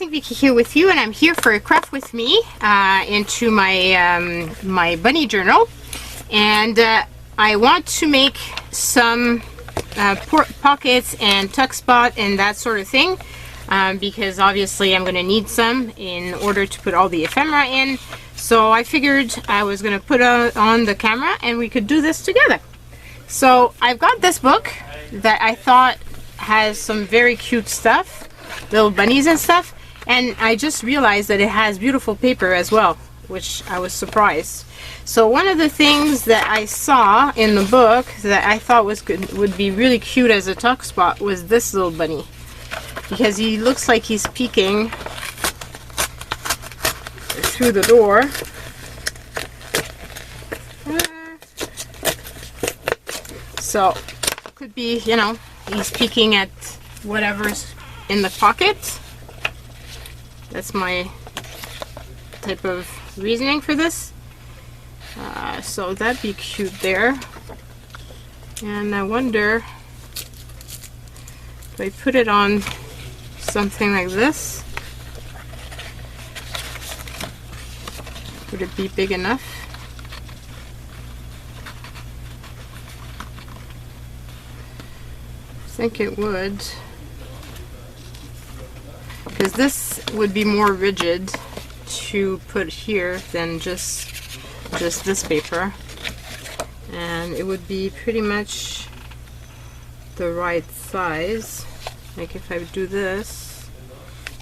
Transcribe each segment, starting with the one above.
Crafting Vicky here with you, and I'm here for a craft with me into my my bunny journal, and I want to make some pockets and tuck spot and that sort of thing, because obviously I'm going to need some in order to put all the ephemera in. So I figured I was going to put on the camera and we could do this together. So I've got this book that I thought has some very cute stuff, little bunnies and stuff, and I just realized that it has beautiful paper as well, which I was surprised. So one of the things that I saw in the book that I thought was would be really cute as a tuck spot was this little bunny, because he looks like he's peeking through the door. So could be, you know, he's peeking at whatever's in the pocket. That's my type of reasoning for this. So that'd be cute there. And I wonder, if I put it on something like this, would it be big enough? I think it would, because this would be more rigid to put here than just this paper, and it would be pretty much the right size. Like if I would do this,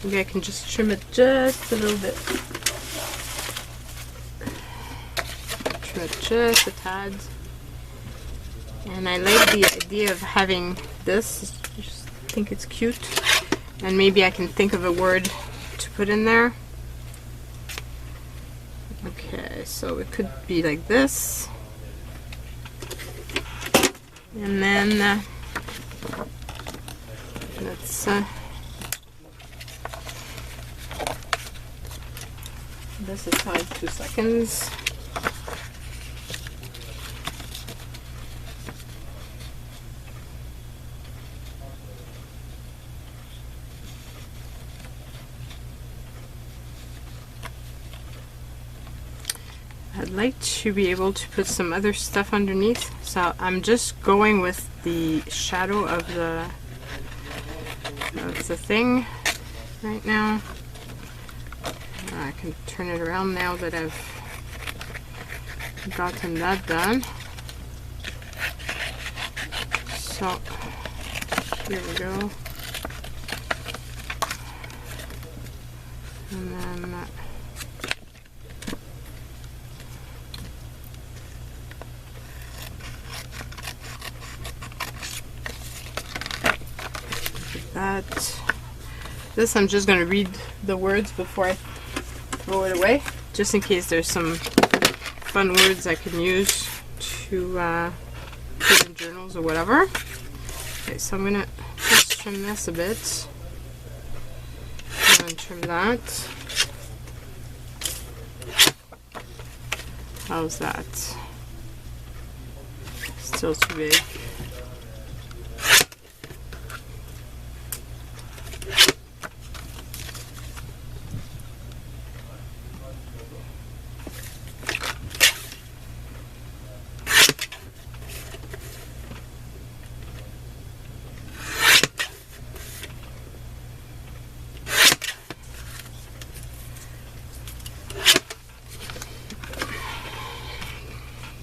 maybe I can just trim it just a little bit, trim it just a tad. And I like the idea of having this. I just think it's cute, and maybe I can think of a word to put in there. Okay, so it could be like this, and then let's this aside 2 seconds. I'd like to be able to put some other stuff underneath, so I'm just going with the shadow of the thing right now. I can turn it around now that I've gotten that done. So here we go, and then this I'm just going to read the words before I throw it away, just in case there's some fun words I can use to put in journals or whatever. Okay, so I'm going to just trim this a bit, and trim that. How's that? Still too big.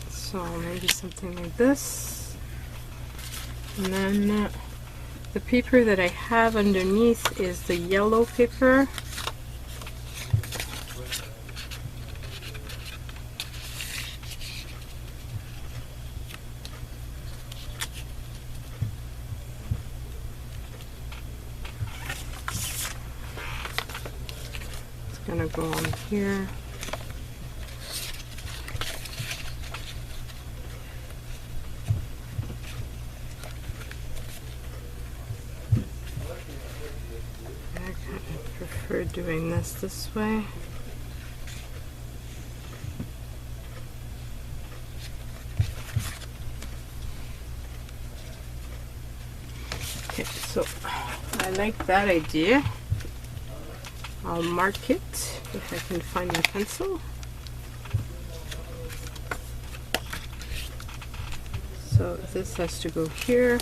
So maybe something like this, and then the paper that I have underneath is the yellow paper. It's gonna go on here. For doing this way. Okay, so I like that idea. I'll mark it if I can find my pencil. So this has to go here,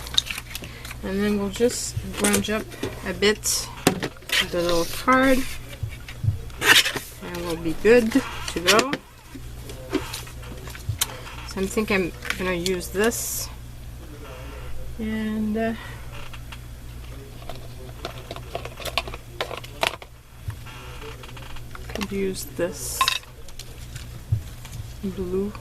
and then we'll just grunge up a bit the little card, and we'll be good to go. So I think I'm gonna use this, and could use this blue.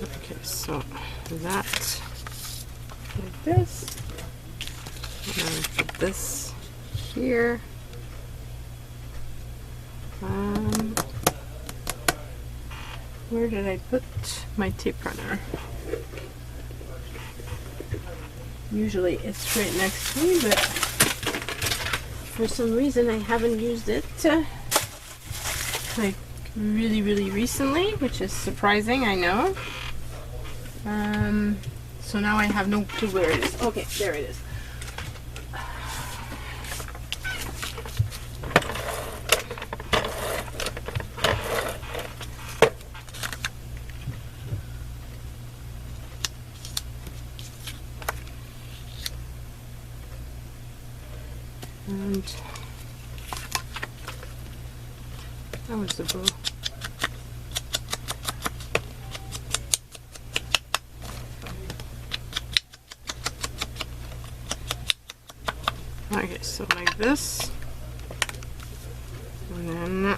Okay, so that like this, and then put this here. Where did I put my tape runner? Usually it's right next to me, but for some reason I haven't used it like really recently, which is surprising, I know. So now I have no clue where it is. Okay, there it is. And that was the bow. Okay, so like this, and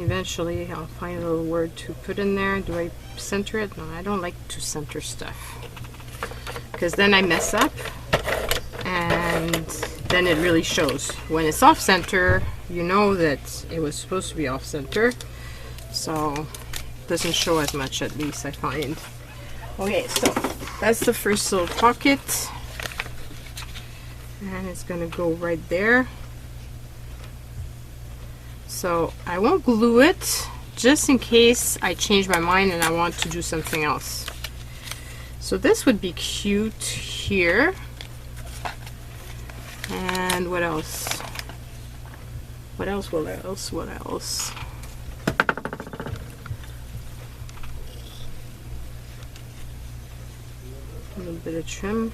eventually I'll find a little word to put in there. Do I center it? No, I don't like to center stuff, because then I mess up, and then it really shows. When it's off center, you know that it was supposed to be off center, so it doesn't show as much, at least I find. Okay, so that's the first little pocket. And it's gonna go right there. So I won't glue it, just in case I change my mind and I want to do something else. So this would be cute here. And what else? What else? What else? What else? A little bit of trim.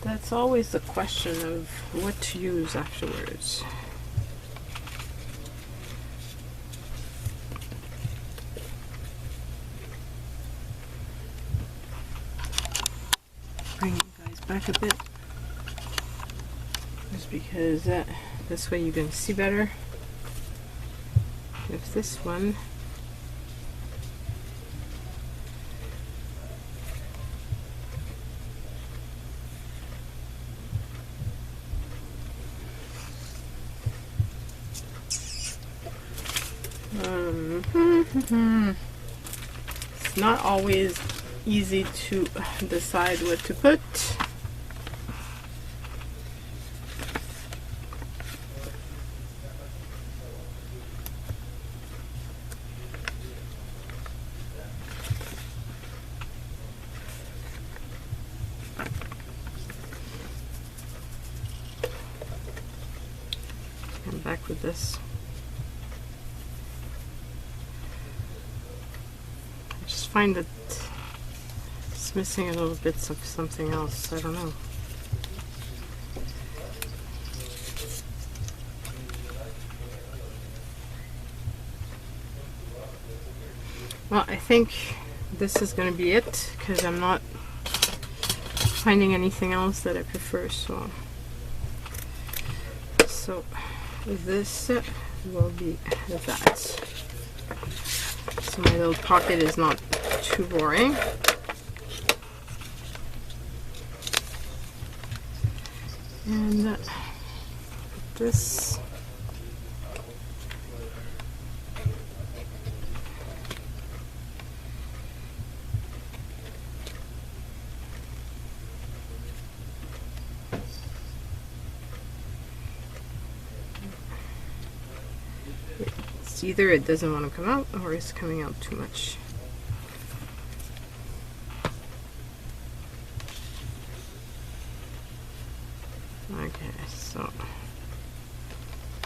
That's always the question of what to use afterwards. Bring you guys back a bit, just because this way you can see better. If this one it's not always easy to decide what to put. I'm back with this. Find that it's missing a little bits of something else. I don't know. Well, I think this is going to be it because I'm not finding anything else that I prefer. So this will be that. So my little pocket is not too boring. And this. It's either it doesn't want to come out or it's coming out too much. Okay, so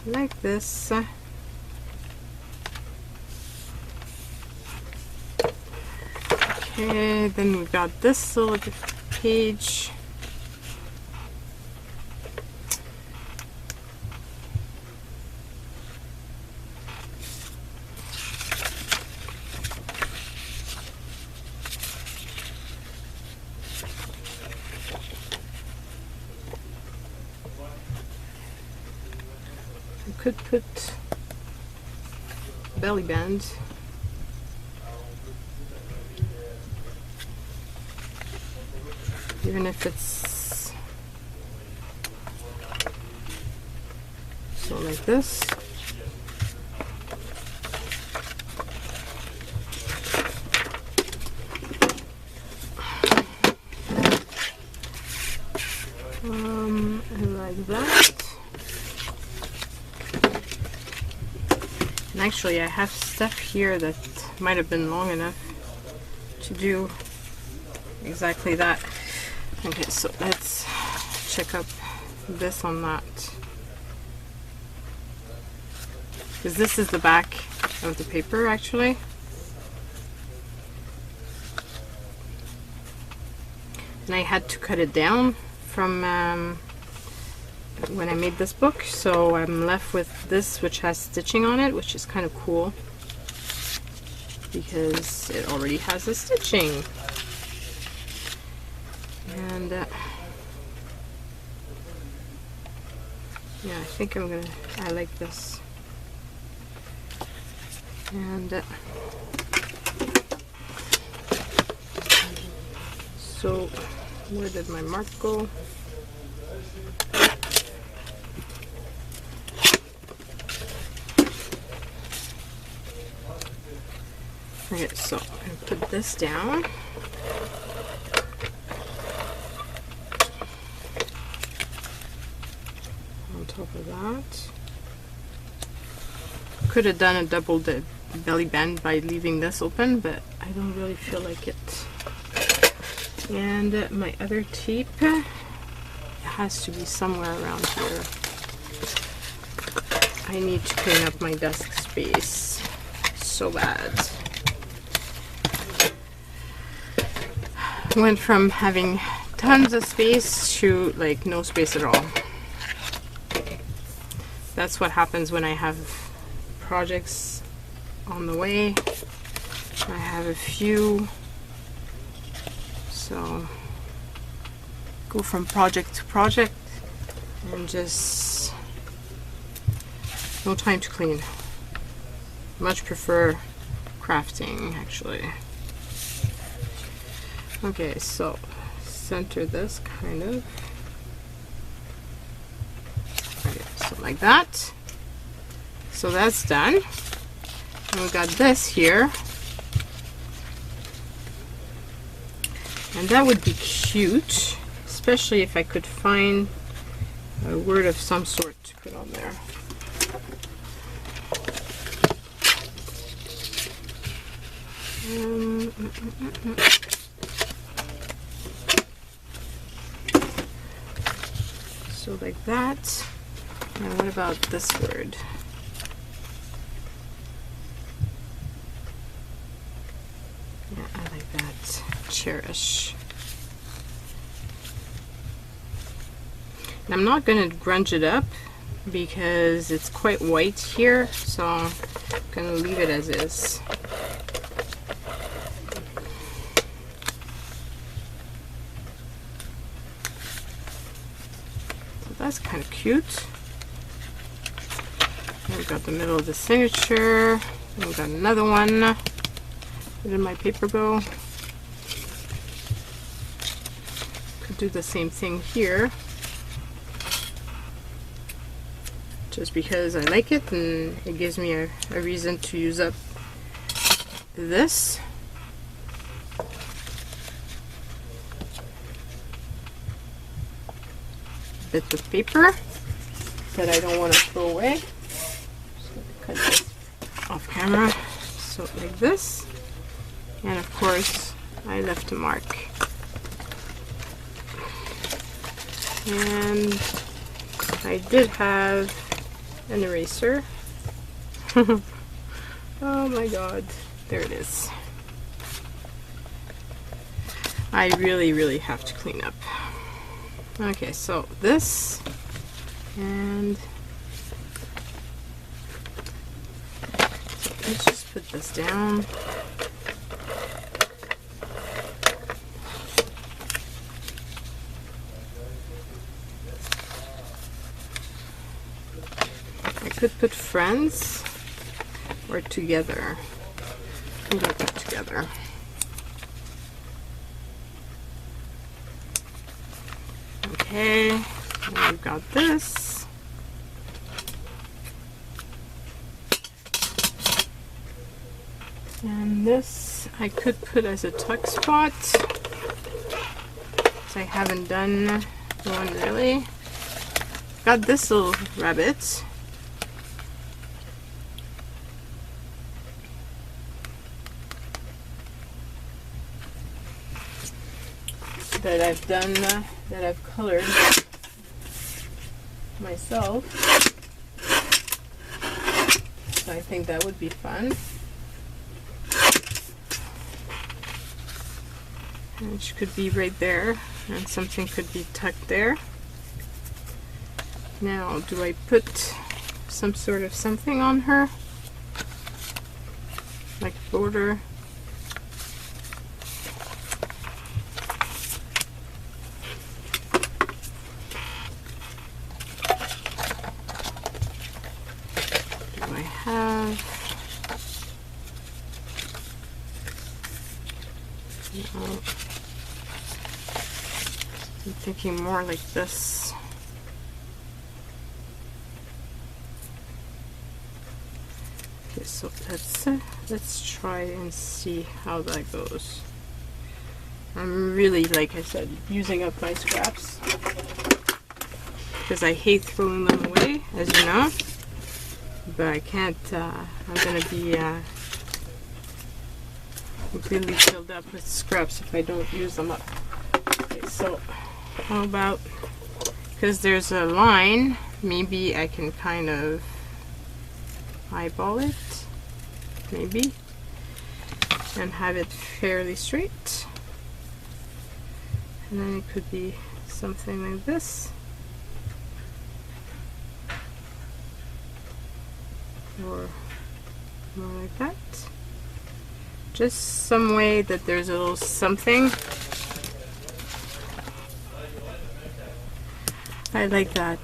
like this. Okay, then we've got this little page. Could put belly band. Even if it's so like this. Like that. And actually I have stuff here that might have been long enough to do exactly that. Okay, so let's check up this on that. Because this is the back of the paper actually. And I had to cut it down from when I made this book, so I'm left with this which has stitching on it, which is kind of cool because it already has the stitching. And yeah, I think I like this. And so where did my mark go? Okay, so I'm going to put this down. On top of that. Could have done a double belly band by leaving this open, but I don't really feel like it. And my other tape, it has to be somewhere around here. I need to clean up my desk space so bad. Went from having tons of space to like no space at all. That's what happens when I have projects on the way. I have a few, so go from project to project and just no time to clean. Much prefer crafting actually. Okay, so center this kind of. Okay, so like that. So that's done. And we got this here. And that would be cute, especially if I could find a word of some sort to put on there. So like that. And what about this word? Yeah, I like that. Cherish. I'm not going to grunge it up because it's quite white here, so I'm going to leave it as is. So that's kind of cute. And we've got the middle of the signature. And we've got another one. Where did my paper go? Could do the same thing here. Just because I like it and it gives me a reason to use up this. Bit of paper that I don't want to throw away. Just going to cut this off camera. So like this. And of course I left a mark. And I did have an eraser. Oh my god, there it is. I really have to clean up. Okay, so this, and let's just put this down. Could put friends or together. I'm gonna put together. Okay, and we've got this. And this I could put as a tuck spot. So I haven't done one really. Got this little rabbit. That I've done, that I've colored myself. So I think that would be fun. And she could be right there, and something could be tucked there. Now, do I put some sort of something on her? Like border? I'm thinking more like this. Okay, so let's try and see how that goes. I'm really, like I said, using up my scraps because I hate throwing them away, as you know. But I can't. I'm gonna be completely filled up with scraps if I don't use them up. Okay, so how about, because there's a line, maybe I can kind of eyeball it, maybe, and have it fairly straight. And then it could be something like this, or more like that. Just some way that there's a little something. I like that.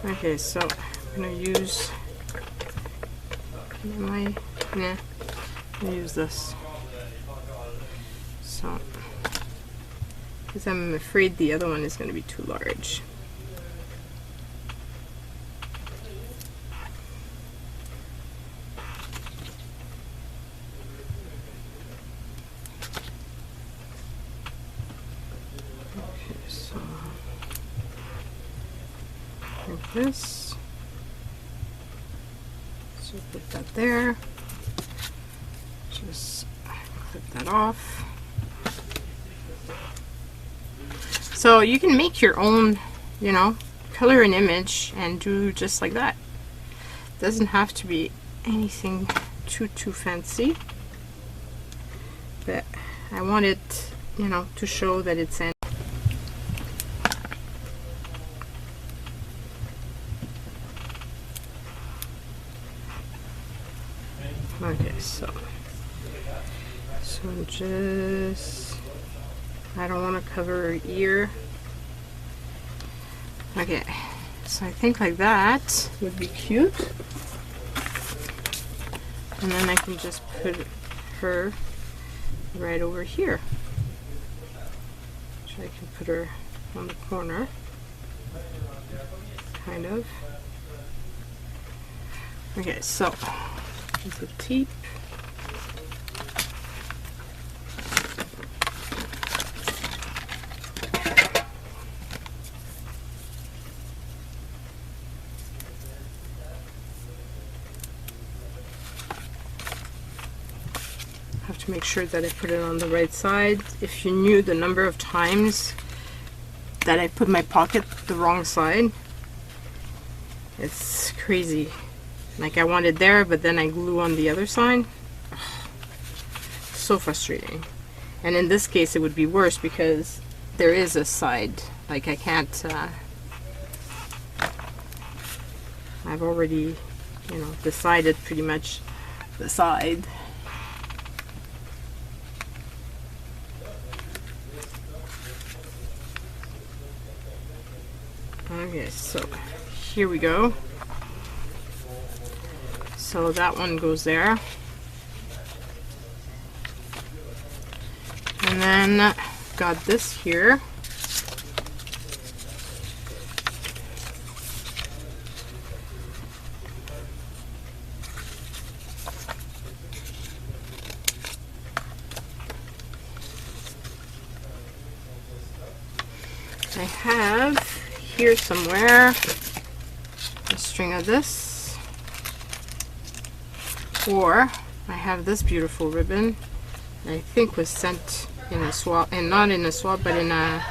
Okay, so I'm gonna use I'm gonna use this. So, because I'm afraid the other one is going to be too large. This, so put that there, just clip that off. So you can make your own, you know, color an image and do just like that. Doesn't have to be anything too fancy, but I want it, you know, to show that it's an Okay, so just, I don't want to cover her ear. Okay, so I think like that would be cute. And then I can just put her right over here. So I can put her on the corner, kind of. Okay, so piece of tape. Have to make sure that I put it on the right side. If you knew the number of times that I put my pocket the wrong side, it's crazy. Like I want it there, but then I glue on the other side. Ugh, so frustrating. And in this case it would be worse because there is a side. Like I can't, I've already, you know, decided pretty much the side. Okay, so here we go. So that one goes there. And then got this here. I have here somewhere a string of this, or I have this beautiful ribbon I think was sent in a swab, and not in a swab but in a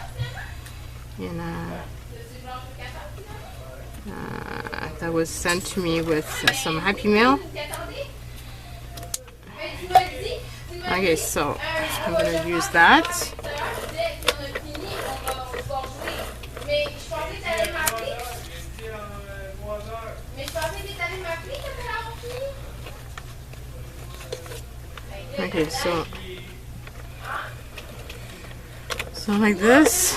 that was sent to me with some Happy Mail. Okay, so I'm gonna use that. Okay, so like this.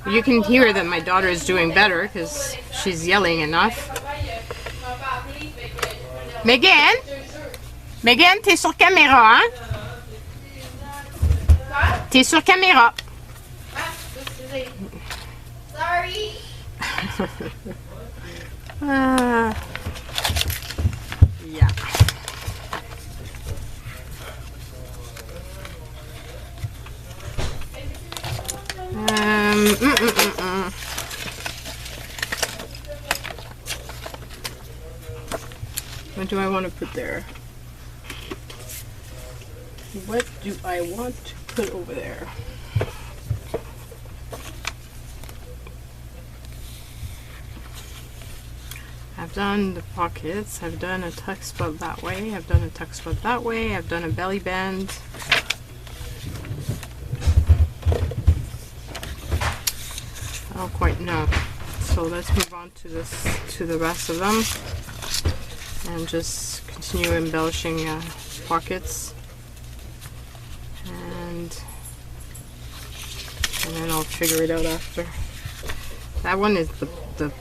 You can hear that my daughter is doing better because she's yelling enough. Megan? Megan, t'es sur caméra, hein? T'es sur caméra. Sorry. Yeah. What do I want to put there? What do I want to put over there? I've done the pockets, I've done a tuck spot that way, I've done a tuck spot that way, I've done a belly band. I don't quite know. So let's move on to the rest of them and just continue embellishing pockets, and then I'll figure it out after. That one is the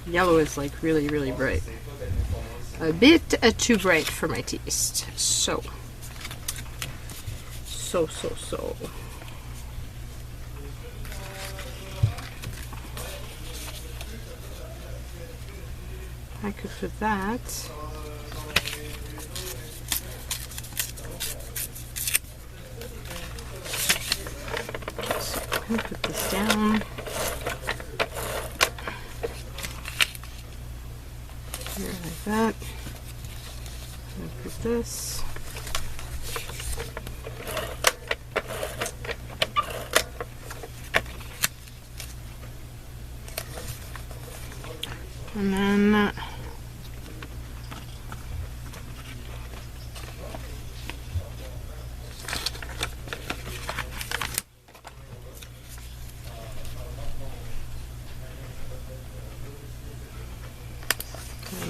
yellow is like really bright, a bit too bright for my taste. So I could put that. So I'm gonna put this down. Here like that. I'm gonna put this. And then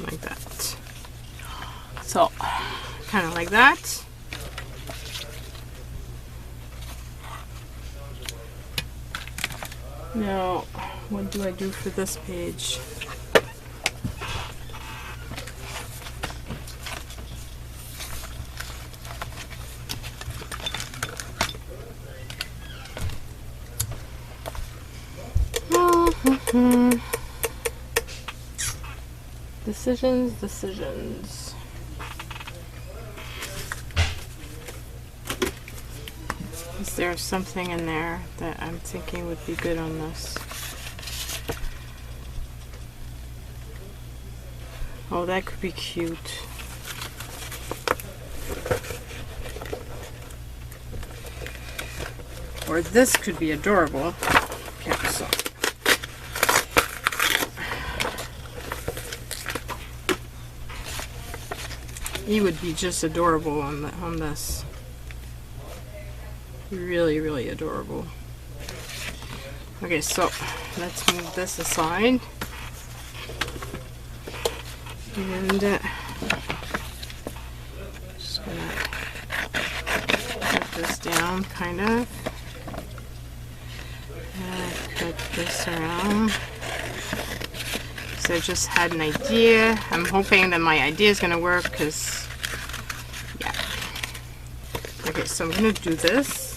like that. So, kind of like that. Now, what do I do for this page? Decisions. Is there something in there that I'm thinking would be good on this? Oh, that could be cute. Or this could be adorable. Okay, so he would be just adorable on this. Really, really adorable. Okay, so let's move this aside. And just gonna put this down, kind of. Put this around. So I just had an idea. I'm hoping that my idea is gonna work, because yeah. Okay, so I'm gonna do this.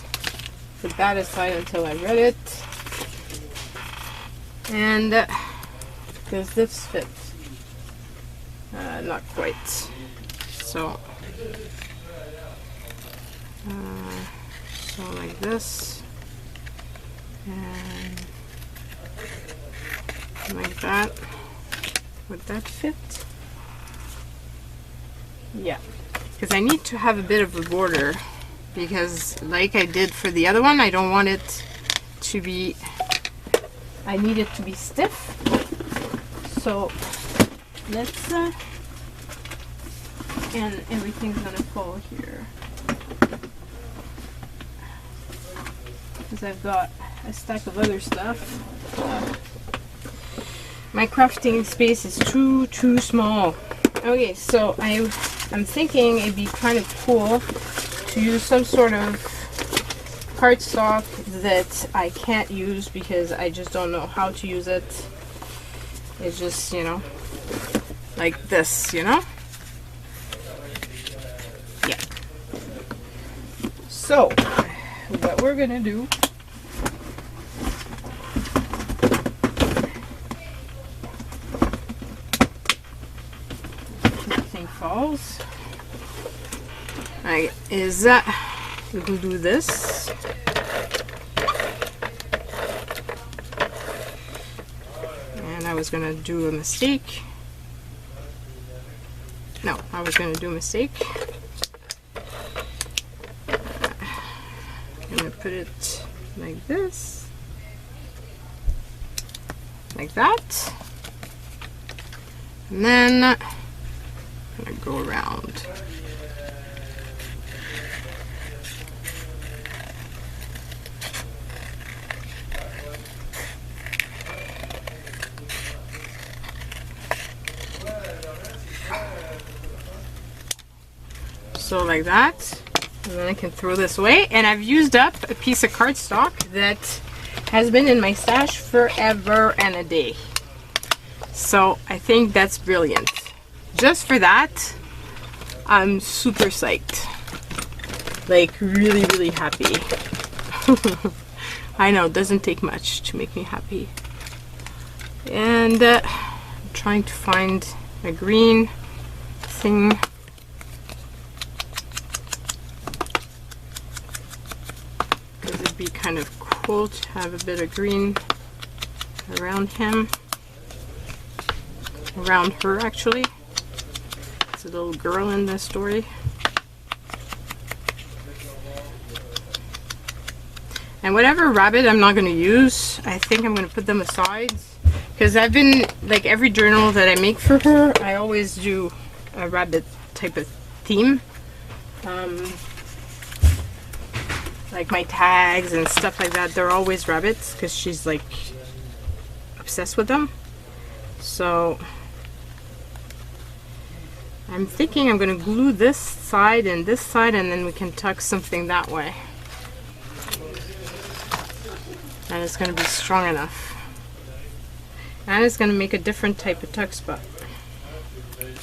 Put that aside until I read it. And does this fit? Not quite. So, so like this, and like that. Would that fit? Yeah, because I need to have a bit of a border, because like I did for the other one, I don't want it to be, I need it to be stiff. So let's and everything's gonna fall here, because I've got a stack of other stuff. My crafting space is too small. Okay, so I'm thinking it'd be kind of cool to use some sort of cardstock that I can't use because I just don't know how to use it. It's just, you know, like this, you know? Yeah. So, what we're gonna do, nothing falls, is that we'll do this. And I was gonna do a mistake. No, I was gonna do a mistake. I'm gonna put it like this, like that, and then I'm gonna go around. So like that, and then I can throw this away. And I've used up a piece of cardstock that has been in my stash forever and a day. So I think that's brilliant. Just for that, I'm super psyched. Like really, really happy. I know, it doesn't take much to make me happy. And I'm trying to find a green thing. Be kind of cool to have a bit of green around him, around her actually. It's a little girl in the story. And whatever rabbit I'm not going to use, I think I'm going to put them aside, because I've been, like every journal that I make for her, I always do a rabbit type of theme. Like my tags and stuff like that, they're always rabbits because she's like obsessed with them. So I'm thinking I'm going to glue this side and then we can tuck something that way. And it's going to be strong enough. And it's going to make a different type of tuck spot. And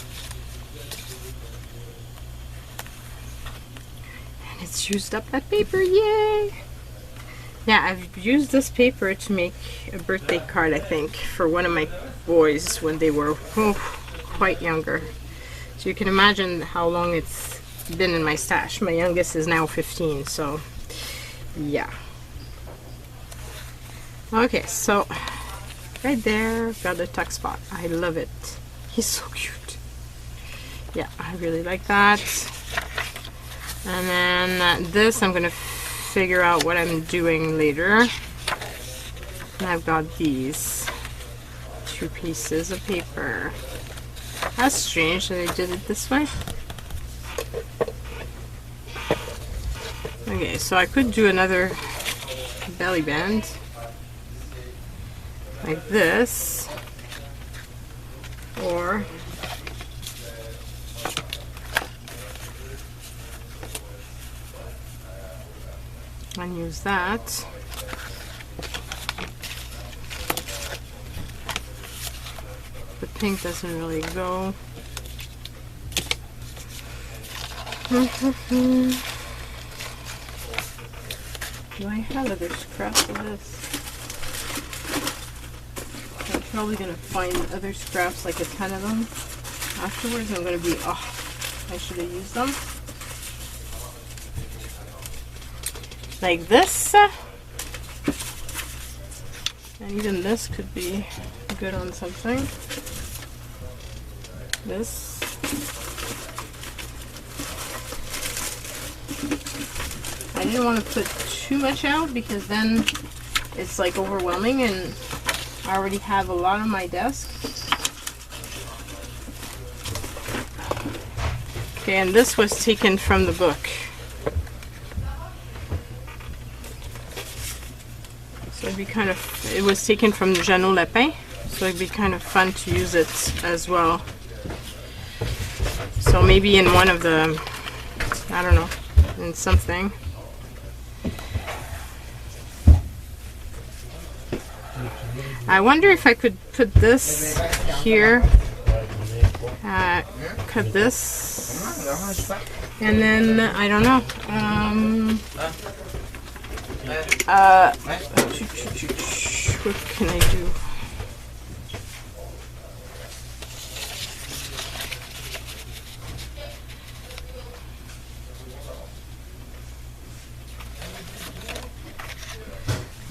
it's used up that paper, yay! Yeah, I've used this paper to make a birthday card, I think, for one of my boys when they were quite younger. So you can imagine how long it's been in my stash. My youngest is now 15, so yeah. Okay, so right there, got the tuck spot. I love it. He's so cute. Yeah, I really like that. And then this, I'm gonna figure out what I'm doing later. And I've got these 2 pieces of paper. That's strange that I did it this way. Okay, so I could do another belly band like this, or and use that. The pink doesn't really go. Do I have other scraps of this? I'm probably going to find other scraps, like a ton of them. Afterwards I'm going to be, oh, I should have used them. Like this. And even this could be good on something. This. I didn't want to put too much out because then it's like overwhelming, and I already have a lot on my desk. Okay, and this was taken from the book. So it'd be kind of, it was taken from Jeannot Lapin, so it'd be kind of fun to use it as well. So maybe in one of the, I don't know, in something. I wonder if I could put this here, cut this, and then, I don't know, what can I do?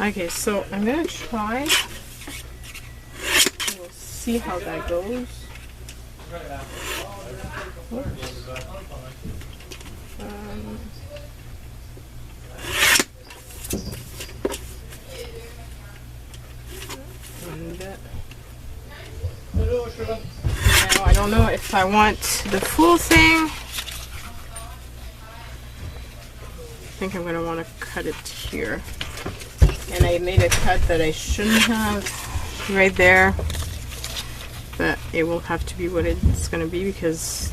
Okay, so I'm gonna try. We'll see how that goes. Oops. Now I don't know if I want the full thing. I think I'm gonna want to cut it here. And I made a cut that I shouldn't have right there, but it will have to be what it's going to be because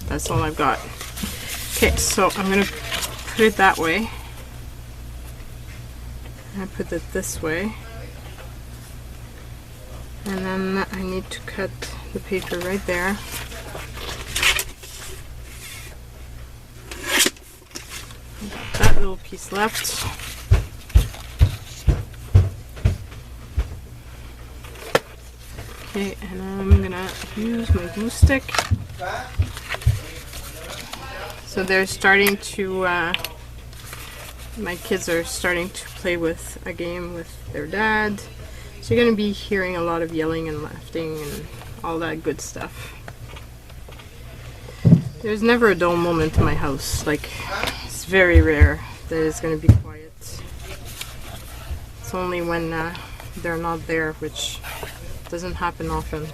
that's all I've got. Okay, so I'm going to put it that way. I put it this way. And then I need to cut the paper right there. Got that little piece left. Okay, and I'm gonna use my glue stick. So they're starting to, my kids are starting to play with a game with their dad. So you're gonna be hearing a lot of yelling and laughing and all that good stuff. There's never a dull moment in my house. Like, it's very rare that it's gonna be quiet. It's only when they're not there, which doesn't happen often.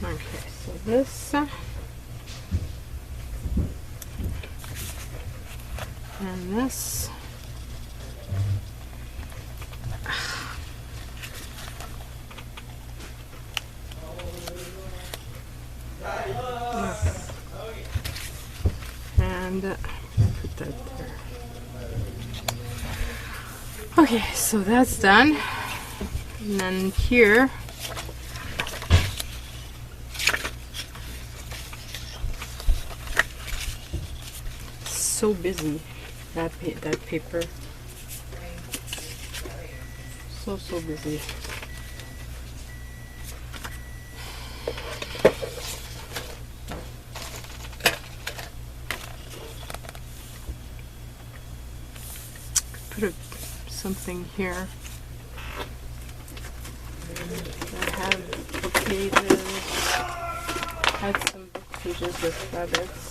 Okay, so this and this. And put that there. Okay, so that's done. And then here, so busy, that paper. So busy. Put something here. I have book pages. Had some book pages with rabbits.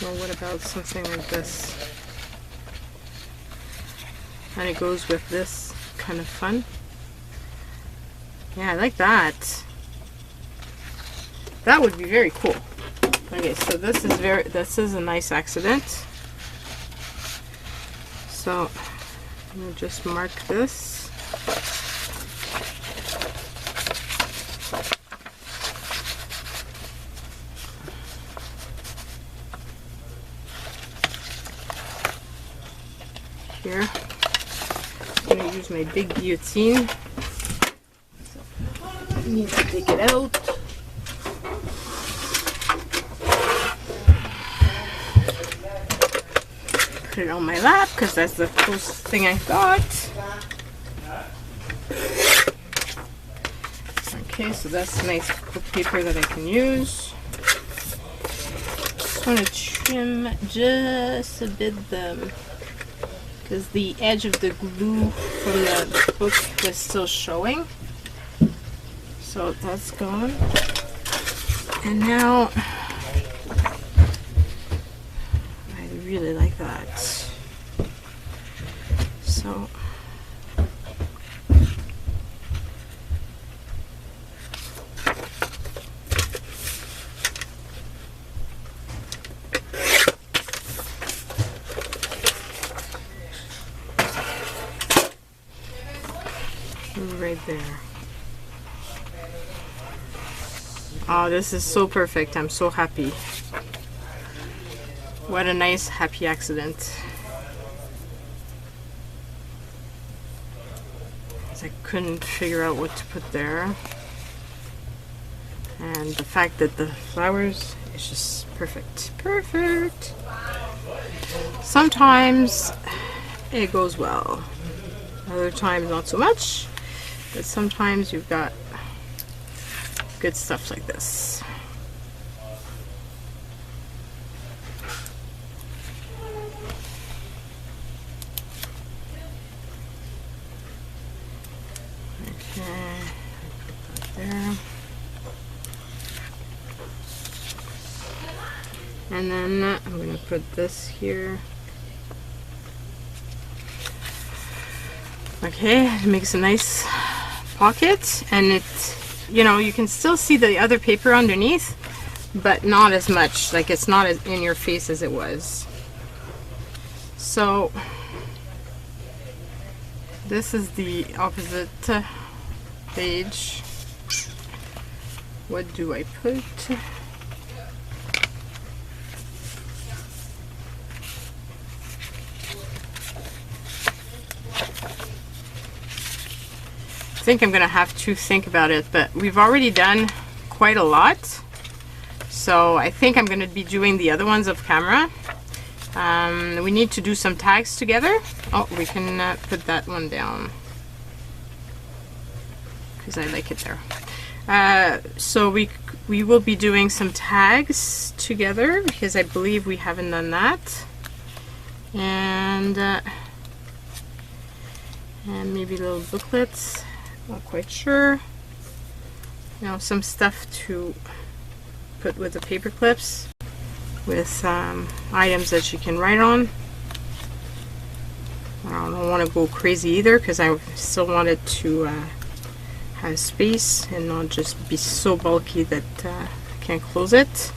Well, what about something like this? And it goes with this, kind of fun. Yeah, I like that. That would be very cool. Okay, so this is a nice accident. So I'm gonna just mark this. Here. I'm going to use my big guillotine. So, I need to take it out. Put it on my lap because that's the first thing I thought. Okay, so that's nice book paper that I can use. Just want to trim just a bit because the edge of the glue from the book was still showing. So that's gone. And now, I really like that. So, right there. Oh, this is so perfect. I'm so happy. What a nice happy accident. I couldn't figure out what to put there. And the fact that the flowers is just perfect. Perfect. Sometimes it goes well. Other times not so much. But sometimes you've got good stuff like this. Okay, put that there. And then I'm going to put this here. Okay, it makes a nice pocket, and it's, you know, you can still see the other paper underneath, but not as much. Like, it's not as in your face as it was. So this is the opposite page. What do I put? I think I'm gonna have to think about it, but we've already done quite a lot, so I think I'm gonna be doing the other ones off camera. We need to do some tags together. Oh, we can put that one down because I like it there. So we will be doing some tags together because I believe we haven't done that, and maybe little booklets. Not quite sure. You know, some stuff to put with the paper clips, with items that you can write on. I don't want to go crazy either because I still want it to have space and not just be so bulky that I can't close it.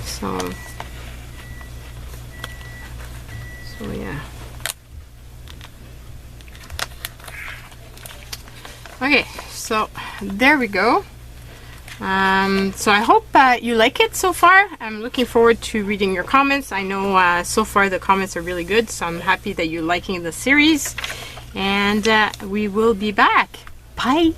So So yeah. Okay, so there we go. So I hope you like it so far. I'm looking forward to reading your comments. I know so far the comments are really good, so I'm happy that you're liking the series. And we will be back. Bye!